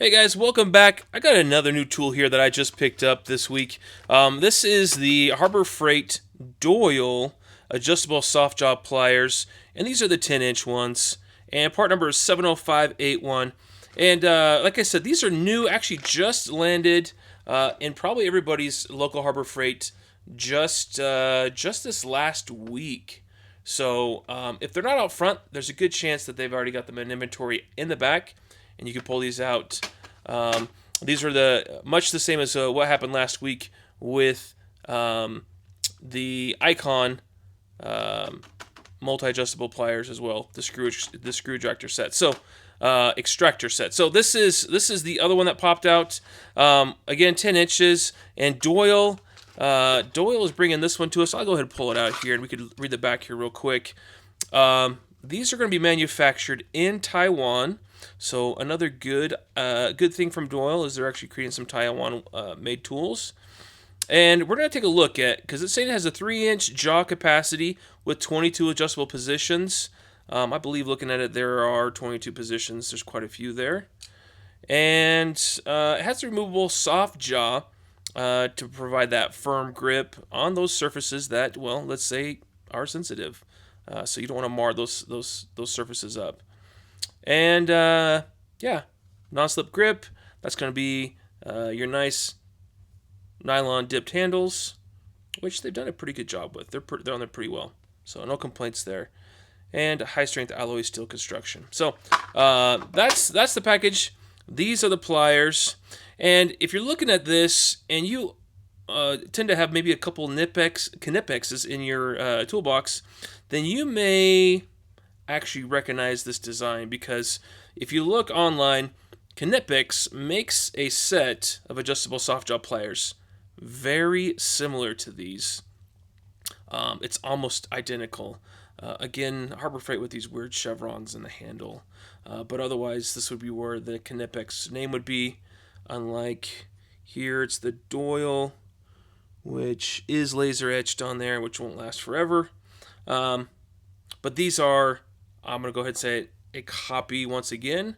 Hey guys, welcome back. I got another new tool here that I just picked up this week. This is the Harbor Freight DOYLE Adjustable Soft-Jaw Pliers, and these are the 10-inch ones. And part number is 70581. And like I said, these are new, actually just landed in probably everybody's local Harbor Freight just this last week. So if they're not out front, there's a good chance that they've already got them in inventory in the back, and you can pull these out. These are much the same as what happened last week with the Icon multi-adjustable pliers as well, the screw extractor set. So extractor set. So this is the other one that popped out. Again, 10 inches, and DOYLE is bringing this one to us. I'll go ahead and pull it out here, and we could read the back here real quick. These are going to be manufactured in Taiwan. So another good thing from DOYLE is they're actually creating some Taiwan-made tools. And we're going to take a look at, because it's saying it has a 3-inch jaw capacity with 22 adjustable positions. I believe looking at it, there are 22 positions. There's quite a few there. And it has a removable soft jaw to provide that firm grip on those surfaces that, well, let's say are sensitive. So you don't want to mar those surfaces up. And yeah, non-slip grip. That's going to be your nice nylon dipped handles, which they've done a pretty good job with. They're on there pretty well, so no complaints there. And a high-strength alloy steel construction. So that's the package. These are the pliers. And if you're looking at this and you tend to have maybe a couple Knipexes in your toolbox, then you may actually recognize this design, because if you look online, Knipex makes a set of adjustable soft-jaw pliers very similar to these. It's almost identical. Again, Harbor Freight with these weird chevrons in the handle. But otherwise, this would be where the Knipex name would be. Unlike here, it's the DOYLE, which is laser etched on there, which won't last forever. But these are, I'm going to go ahead and say it, a copy once again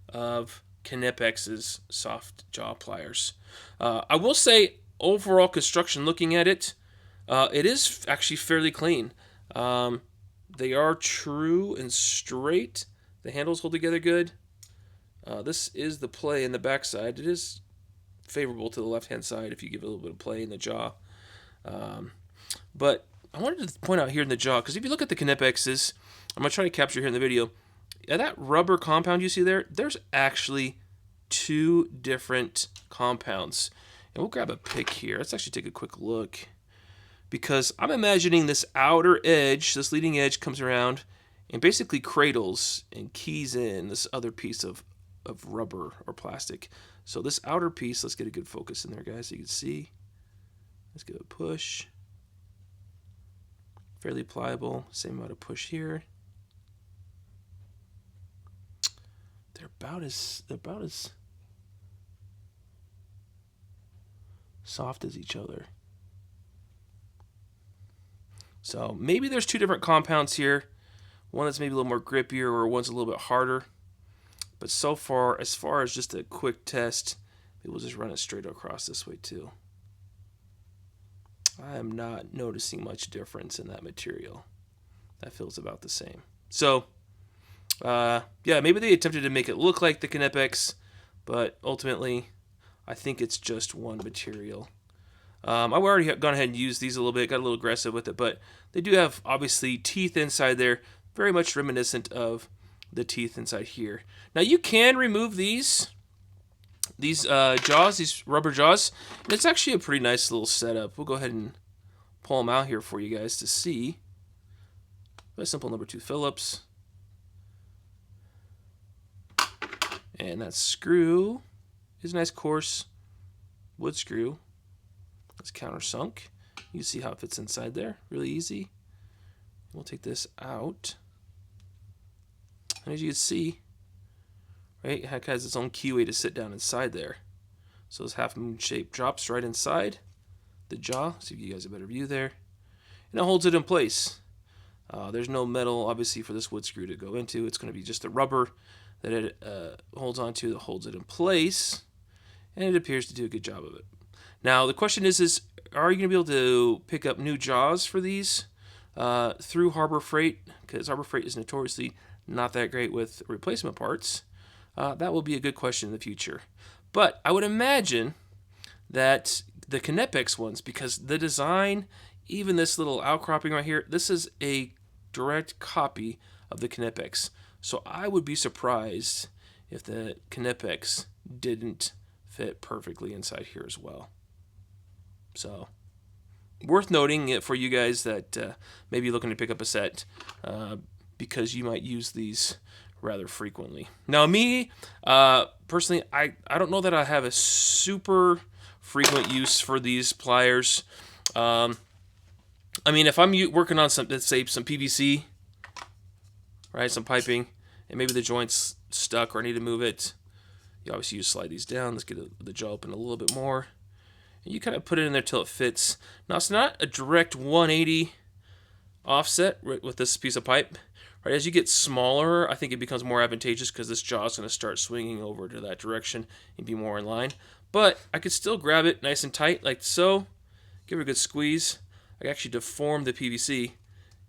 of Knipex's soft jaw pliers. I will say, overall construction, looking at it, it is actually fairly clean. They are true and straight. The handles hold together good. This is the play in the backside. It is favorable to the left-hand side if you give it a little bit of play in the jaw. But I wanted to point out here in the jaw, because if you look at the Knipexes, I'm going to try to capture here in the video, that rubber compound you see there, there's actually 2 different compounds. And we'll grab a pick here. Let's actually take a quick look, because I'm imagining this outer edge, this leading edge, comes around and basically cradles and keys in this other piece of rubber or plastic. So this outer piece, let's get a good focus in there, guys, so you can see. Let's give it a push. Fairly pliable, same amount of push here. They're about as soft as each other. So maybe there's 2 different compounds here. One that's maybe a little more grippier, or one's a little bit harder. But so far, as far as just a quick test, maybe we'll just run it straight across this way too. I am not noticing much difference in that material. That feels about the same. So, yeah, maybe they attempted to make it look like the Knipex, but ultimately, I think it's just one material. I've already gone ahead and used these a little bit, got a little aggressive with it, but they do have, obviously, teeth inside there, very much reminiscent of the teeth inside here. Now, you can remove these jaws, these rubber jaws, and it's actually a pretty nice little setup. We'll go ahead and pull them out here for you guys to see. A simple number 2 Phillips. And that screw is a nice coarse wood screw. It's countersunk. You can see how it fits inside there. Really easy. We'll take this out. And as you can see, right, it has its own keyway to sit down inside there. So this half moon shape drops right inside the jaw. So you guys a better view there. And it holds it in place. There's no metal, obviously, for this wood screw to go into. It's going to be just the rubber that it holds onto, that holds it in place, and it appears to do a good job of it. Now the question is are you going to be able to pick up new jaws for these through Harbor Freight? Because Harbor Freight is notoriously not that great with replacement parts. That will be a good question in the future. But I would imagine that the Knipex ones, because the design, even this little outcropping right here, this is a direct copy of the Knipex. So I would be surprised if the Knipex didn't fit perfectly inside here as well. So worth noting it for you guys that maybe looking to pick up a set because you might use these rather frequently. Now me, personally, I don't know that I have a super frequent use for these pliers. I mean, if I'm working on some, let's say some PVC, right, some piping, and maybe the joint's stuck or I need to move it, you obviously just slide these down. Let's get the jaw open a little bit more. And you kind of put it in there till it fits. Now, it's not a direct 180 offset with this piece of pipe. Right, as you get smaller, I think it becomes more advantageous because this jaw is going to start swinging over to that direction and be more in line. But I could still grab it nice and tight like so, give it a good squeeze. I can actually deform the PVC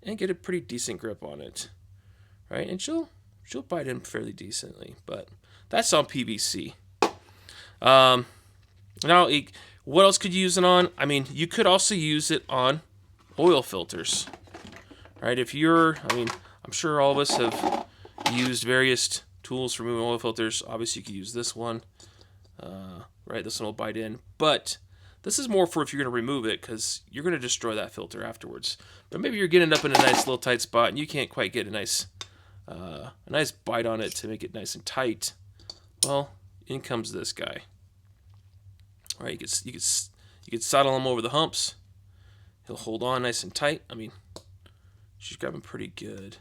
and get a pretty decent grip on it. Right, and she'll bite in fairly decently, but that's on PVC. Now, what else could you use it on? I mean, you could also use it on oil filters. Right, if you're, I mean, I'm sure all of us have used various tools for removing oil filters. Obviously, you could use this one. Right, this one will bite in. But this is more for if you're going to remove it because you're going to destroy that filter afterwards. But maybe you're getting up in a nice little tight spot and you can't quite get a nice bite on it to make it nice and tight. Well, in comes this guy. All right, you could saddle him over the humps. He'll hold on nice and tight. I mean, she's grabbing pretty good.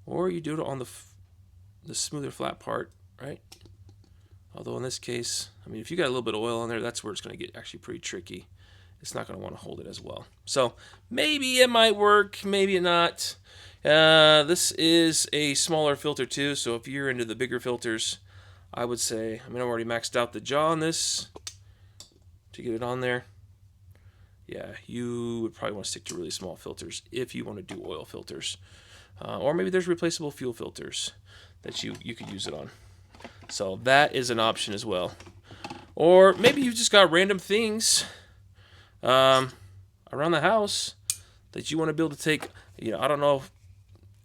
Or you do it on the smoother flat part, right? Although in this case, I mean, if you got a little bit of oil on there, that's where it's going to get actually pretty tricky. It's not going to want to hold it as well. So maybe it might work, maybe not. This is a smaller filter too, so if you're into the bigger filters, I would say, I mean, I've already maxed out the jaw on this to get it on there. Yeah, you would probably want to stick to really small filters if you want to do oil filters. Or maybe there's replaceable fuel filters that you could use it on. So that is an option as well. Or maybe you've just got random things around the house that you want to be able to take. You know, I don't know,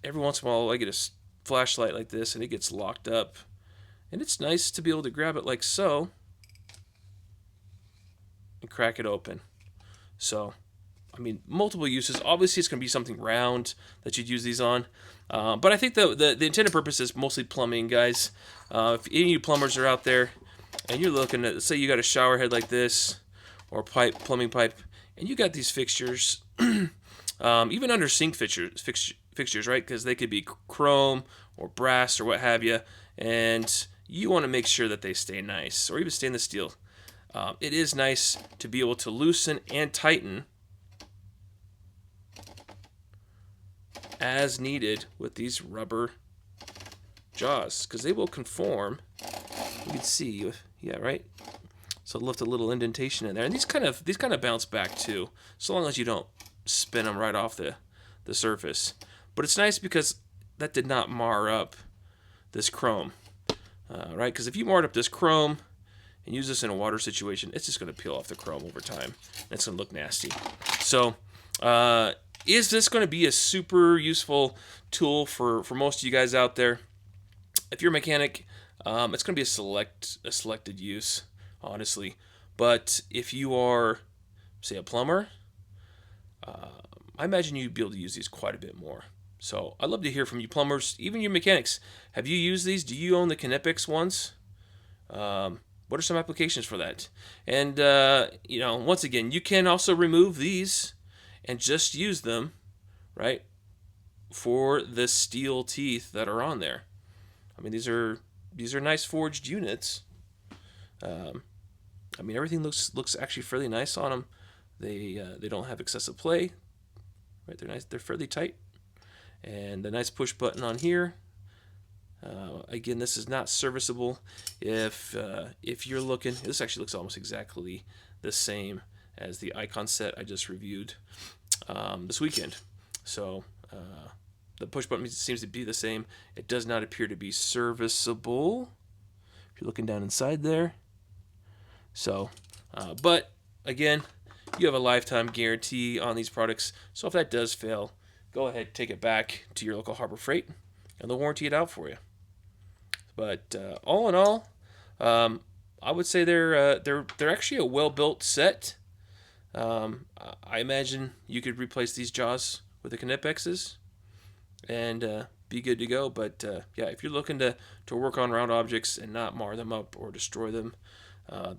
every once in a while I get a flashlight like this and it gets locked up. And it's nice to be able to grab it like so and crack it open. So, I mean, multiple uses. Obviously, it's going to be something round that you'd use these on. But I think the intended purpose is mostly plumbing, guys. If any of you plumbers are out there and you're looking at, say you got a shower head like this or plumbing pipe, and you got these fixtures, even under sink fixtures, right? Because they could be chrome or brass or what have you, and you want to make sure that they stay nice, or even stainless steel. It is nice to be able to loosen and tighten as needed with these rubber jaws, because they will conform. You can see, yeah, right. So left a little indentation in there, and these kind of bounce back too, so long as you don't spin them right off the surface. But it's nice because that did not mar up this chrome, right? Because if you marred up this chrome and use this in a water situation, it's just going to peel off the chrome over time. And it's going to look nasty. So, is this going to be a super useful tool for most of you guys out there? If you're a mechanic, it's going to be a selected use, honestly. But if you are, say, a plumber, I imagine you'd be able to use these quite a bit more. So I'd love to hear from you plumbers, even your mechanics. Have you used these? Do you own the Knipex ones? What are some applications for that? And, you know, once again, you can also remove these and just use them, right, for the steel teeth that are on there. I mean, these are nice forged units. I mean, everything looks actually fairly nice on them. They don't have excessive play, right? They're nice. They're fairly tight, and the nice push button on here. Again, this is not serviceable. If you're looking, this actually looks almost exactly the same as the Icon set I just reviewed this weekend. So the push button seems to be the same. It does not appear to be serviceable. If you're looking down inside there. So, but again, you have a lifetime guarantee on these products. So if that does fail, go ahead, take it back to your local Harbor Freight, and they'll warranty it out for you. But all in all, I would say they're actually a well-built set. I imagine you could replace these jaws with the Knipexes and be good to go. But yeah, if you're looking to work on round objects and not mar them up or destroy them,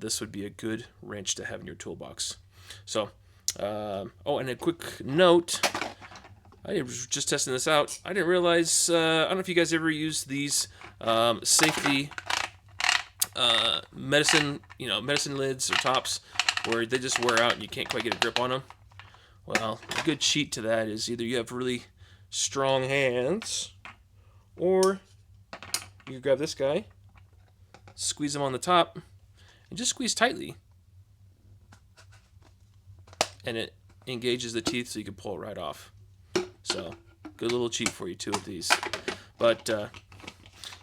this would be a good wrench to have in your toolbox. So, oh, and a quick note. I was just testing this out. I didn't realize, I don't know if you guys ever use these safety medicine lids or tops where they just wear out and you can't quite get a grip on them. Well, a good cheat to that is either you have really strong hands or you grab this guy, squeeze them on the top, and just squeeze tightly. And it engages the teeth so you can pull it right off. So, good little cheat for you too with these. But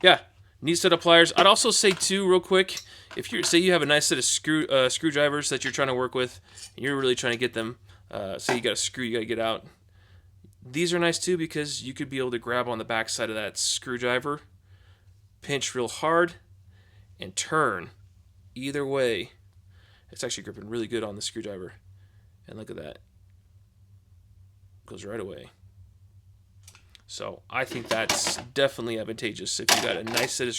yeah, neat set of pliers. I'd also say too, real quick, if you say you have a nice set of screwdrivers that you're trying to work with, and you're really trying to get them, say you got a screw you got to get out. These are nice too because you could be able to grab on the back side of that screwdriver, pinch real hard, and turn. Either way, it's actually gripping really good on the screwdriver. And look at that. Goes right away. So I think that's definitely advantageous if you got a nice set of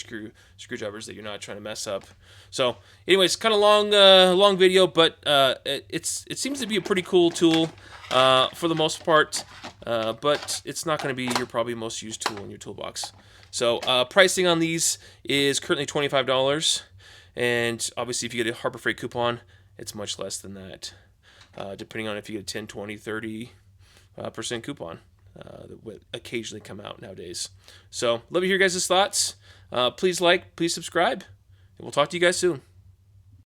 screwdrivers that you're not trying to mess up. So anyways, kind of long video, but it seems to be a pretty cool tool for the most part, but it's not going to be your probably most used tool in your toolbox. So pricing on these is currently $25, and obviously if you get a Harbor Freight coupon, it's much less than that, depending on if you get a 10, 20, 30% coupon. That would occasionally come out nowadays. So, love to hear your guys' thoughts. Please like, please subscribe, and we'll talk to you guys soon.